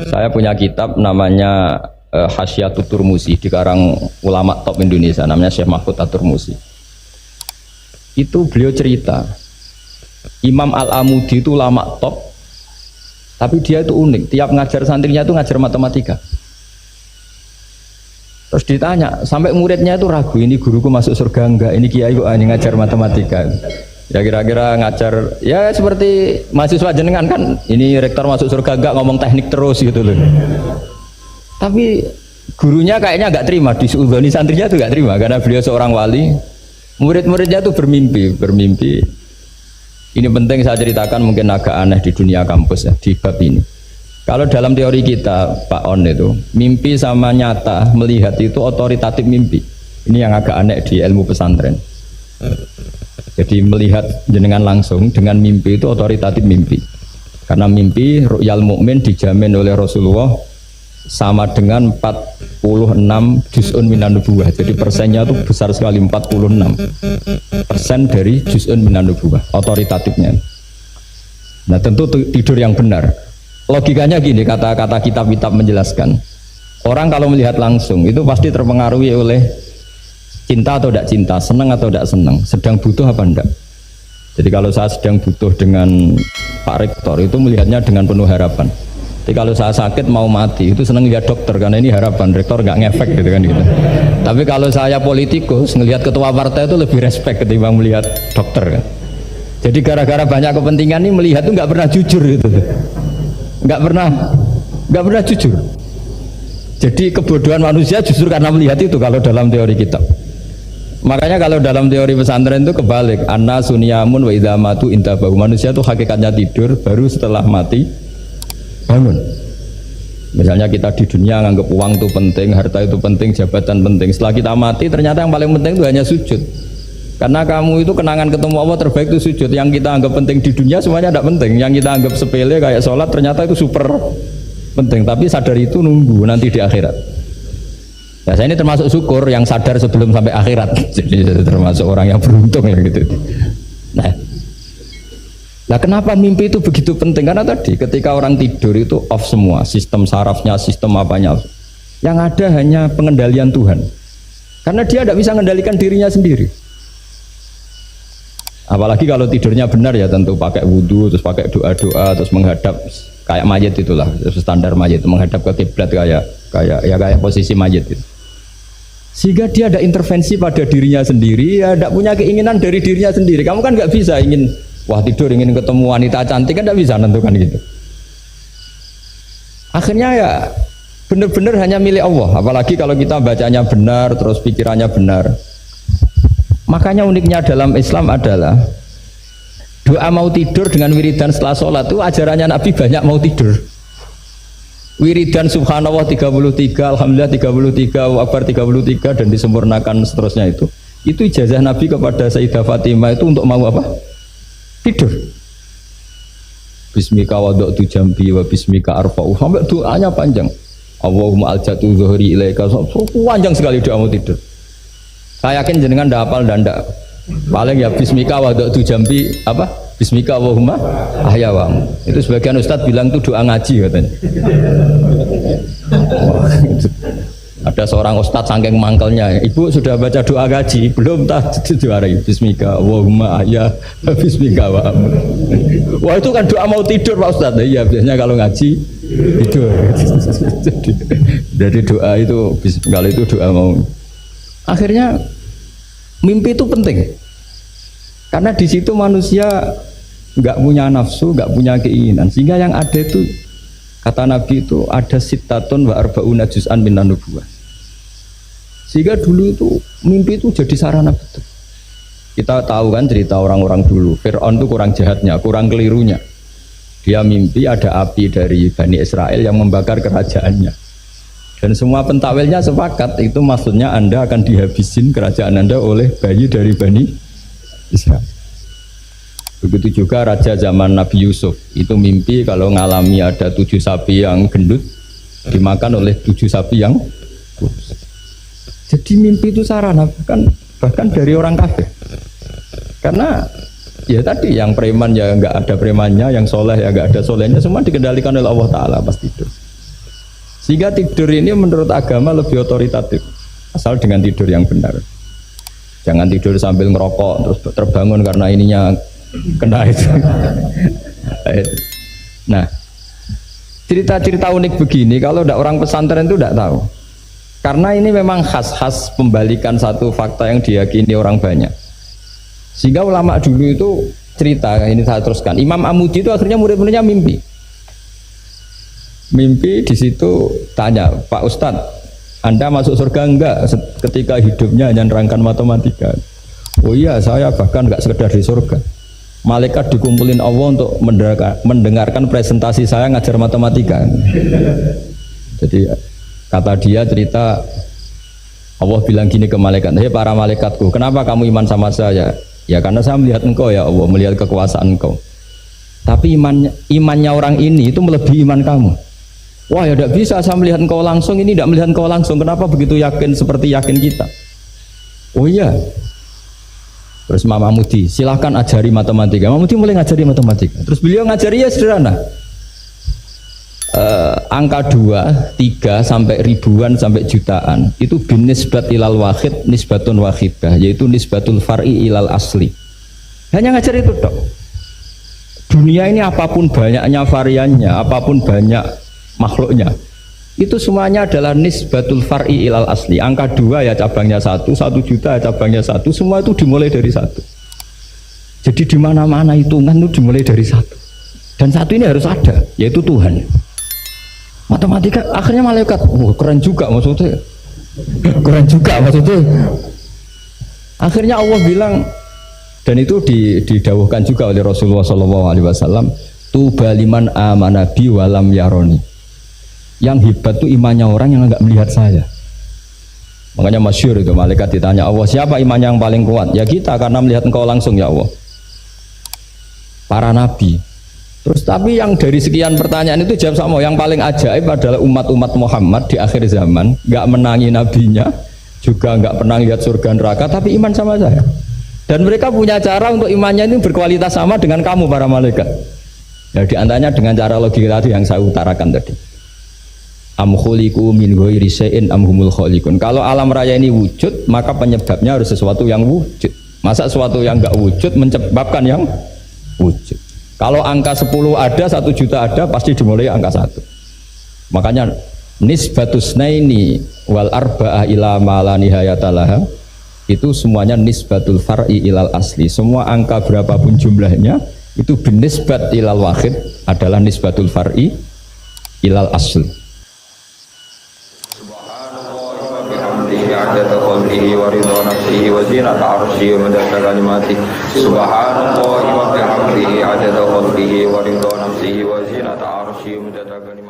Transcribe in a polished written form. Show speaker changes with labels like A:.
A: Saya punya kitab namanya Hasyiatut Turmusi, dikarang ulama top Indonesia namanya Syekh Mahfud At-Turmusi. Itu beliau cerita Imam Al-Amudi itu ulama top, tapi dia itu unik, tiap ngajar santrinya itu ngajar matematika. Terus ditanya, sampai muridnya itu ragu, ini guruku masuk surga enggak, ini kiai kok hanya ngajar matematika. Ya kira-kira ngajar, ya seperti mahasiswa jenengan kan, ini rektor masuk surga enggak, ngomong teknik terus gitu loh. Tapi gurunya kayaknya enggak terima, disuudoni santrinya itu enggak terima, karena beliau seorang wali. Murid-muridnya itu bermimpi. Ini penting saya ceritakan, mungkin agak aneh di dunia kampus ya, di bab ini. Kalau dalam teori kita, Pak On itu, mimpi sama nyata, melihat itu otoritatif mimpi. Ini yang agak aneh di ilmu pesantren. Jadi melihat jenengan langsung dengan mimpi itu otoritatif mimpi. Karena mimpi ru'yal mukmin dijamin oleh Rasulullah sama dengan 46 juz'un minan nubuwah. Jadi persennya itu besar sekali, 46% dari juz'un minan nubuwah, otoritatifnya. Nah tentu tidur yang benar. Logikanya gini, kata-kata kitab-kitab menjelaskan, orang kalau melihat langsung itu pasti terpengaruhi oleh cinta atau tidak cinta, senang atau tidak senang, sedang butuh apa enggak. Jadi kalau saya sedang butuh dengan Pak Rektor itu melihatnya dengan penuh harapan. Jadi kalau saya sakit mau mati itu senang lihat dokter karena ini harapan, Rektor nggak ngefek gitu kan gitu. Tapi kalau saya politikus ngelihat ketua partai itu lebih respect ketimbang melihat dokter kan. Jadi gara-gara banyak kepentingan ini melihat itu nggak pernah jujur gitu. Nggak pernah jujur. Jadi kebodohan manusia justru karena melihat itu kalau dalam teori kitab. Makanya kalau dalam teori pesantren itu kebalik, anna sunyamun wa idza matu intabahu. Manusia itu hakikatnya tidur, baru setelah mati bangun. Misalnya kita di dunia nganggap uang itu penting, harta itu penting, jabatan penting. Setelah kita mati ternyata yang paling penting itu hanya sujud. Karena kamu itu kenangan ketemu Allah terbaik itu sujud. Yang kita anggap penting di dunia semuanya tidak penting. Yang kita anggap sepele kayak sholat ternyata itu super penting. Tapi sadar itu nunggu nanti di akhirat. Nah, saya ini termasuk syukur yang sadar sebelum sampai akhirat. Jadi termasuk orang yang beruntung ya gitu. Nah, kenapa mimpi itu begitu penting? Karena tadi ketika orang tidur itu off semua, sistem sarafnya, sistem apanya. Yang ada hanya pengendalian Tuhan. Karena dia tidak bisa mengendalikan dirinya sendiri. Apalagi kalau tidurnya benar ya tentu pakai wudhu, terus pakai doa-doa, terus menghadap kayak mayit itulah, standar mayit, menghadap ke kiblat kayak posisi mayit itu. Sehingga dia ada intervensi pada dirinya sendiri, ya tidak punya keinginan dari dirinya sendiri. Kamu kan nggak bisa ingin, wah tidur ingin ketemu wanita cantik kan tidak bisa nentukan gitu. Akhirnya ya benar-benar hanya milik Allah. Apalagi kalau kita bacanya benar, terus pikirannya benar. Makanya uniknya dalam Islam adalah doa mau tidur dengan wiridan setelah sholat itu ajarannya Nabi banyak mau tidur. Wiridan subhanallah 33, alhamdulillah 33, wa akbar 33 dan disempurnakan seterusnya itu. Itu ijazah Nabi kepada Sayyidah Fatimah itu untuk mau apa? Tidur. Bismika wada'tu jambi wa bismika arfa'u. Sampai doanya panjang. Allahumma aljatu zuhri ilaika. Panjang sekali doa mau tidur. Saya yakin jenengan ndak hafal dan ndak paling ya bismika wada'tu jambi apa bismika Allahumma ahyawam. Itu sebagian ustadz bilang itu doa ngaji katanya. Ada seorang ustadz saking mangkelnya, ibu sudah baca doa ngaji belum? Tak juarai bismika Allahumma ahya bismika wa. Wah itu kan doa mau tidur Pak Ustadz. Iya biasanya kalau ngaji tidur. Jadi doa itu kalau itu doa mau. Akhirnya mimpi itu penting karena di situ manusia nggak punya nafsu, nggak punya keinginan, sehingga yang ada itu kata Nabi itu ada sitatun wa arba'una juz'an minan nubuwah. Sehingga dulu itu mimpi itu jadi sarana betul. Kita tahu kan cerita orang-orang dulu, Fir'aun itu kurang jahatnya, kurang kelirunya. Dia mimpi ada api dari Bani Israel yang membakar kerajaannya. Dan semua pentakwilnya sepakat itu maksudnya Anda akan dihabisin kerajaan Anda oleh bayi dari Bani Israel. Begitu juga raja zaman Nabi Yusuf itu mimpi kalau ngalami ada 7 sapi yang gendut dimakan oleh 7 sapi yang kurus. Jadi mimpi itu sarana bahkan dari orang kafir. Karena ya tadi yang preman ya nggak ada premannya, yang soleh ya nggak ada solehnya, semua dikendalikan oleh Allah Taala pas tidur. Sehingga tidur ini menurut agama lebih otoritatif, asal dengan tidur yang benar. Jangan tidur sambil ngerokok terus terbangun karena ininya kena itu. Nah, cerita-cerita unik begini kalau tidak orang pesantren itu tidak tahu. Karena ini memang khas-khas pembalikan satu fakta yang diyakini orang banyak. Sehingga ulama dulu itu cerita, ini saya teruskan. Imam Amudi itu akhirnya murid-muridnya mimpi. Mimpi di situ tanya, Pak Ustadz, Anda masuk surga enggak ketika hidupnya hanya nerangkan matematika? Oh iya, saya bahkan enggak sekedar di surga. Malaikat dikumpulin Allah untuk mendengarkan presentasi saya ngajar matematika. Jadi kata dia cerita, Allah bilang gini ke malaikat, hei para malaikatku, kenapa kamu iman sama saya? Ya karena saya melihat engkau ya Allah, melihat kekuasaan engkau. Tapi imannya orang ini itu melebihi iman kamu. Wah ya tidak bisa saya melihat engkau langsung, ini tidak melihat engkau langsung. Kenapa begitu yakin seperti yakin kita? Oh iya. Terus Mama Mudi, silahkan ajari matematika. Mama Mudi mulai ngajari matematika. Terus beliau ngajari ya sederhana. Angka 2, 3 sampai ribuan sampai jutaan itu bin nisbat ilal wahid nisbatun wahidah, yaitu nisbatul far'i ilal asli. Hanya ngajar itu dok. Dunia ini apapun banyaknya variannya, apapun banyak makhluknya, itu semuanya adalah nisbatul far'i ilal asli. Angka 2 ya cabangnya 1, 1 juta ya cabangnya 1, semua itu dimulai dari 1. Jadi di mana-mana hitungan itu dimulai dari 1. Dan 1 ini harus ada, yaitu Tuhan. Matematika akhirnya malaikat, keren juga maksudnya. Keren juga maksudnya. Akhirnya Allah bilang, dan itu didawuhkan juga oleh Rasulullah SAW, tuba liman amana bi walam yaroni. Yang hebat itu imannya orang yang enggak melihat saya. Makanya masyhur itu, malaikat ditanya Allah, siapa imannya yang paling kuat? Ya kita, karena melihat engkau langsung ya Allah. Para nabi. Terus tapi yang dari sekian pertanyaan itu jawab sama, yang paling ajaib adalah umat-umat Muhammad di akhir zaman, enggak menangi nabinya, juga enggak pernah lihat surga neraka, tapi iman sama saya. Dan mereka punya cara untuk imannya ini berkualitas sama dengan kamu para malaikat. Ya diantaranya dengan cara logika tadi yang saya utarakan tadi. Am khuliqu min ghairi syai'in am humul khaliqun. Kalau alam raya ini wujud, maka penyebabnya harus sesuatu yang wujud. Masa sesuatu yang enggak wujud menyebabkan yang wujud? Kalau angka 10 ada, 1 juta ada, pasti dimulai angka 1. Makanya nisbatus naini wal arba'ah ila ma la nihayata laha, itu semuanya nisbatul far'i ilal asli. Semua angka berapapun jumlahnya itu binisbat ilal wahid adalah nisbatul far'i ilal asli.
B: عدد خلقه ورضا نفسه وزينة عرشه ومداد كلماته سبحان الله وبحمده عدد خلقه ورضا نفسه وزينة عرشه ومداد كلماته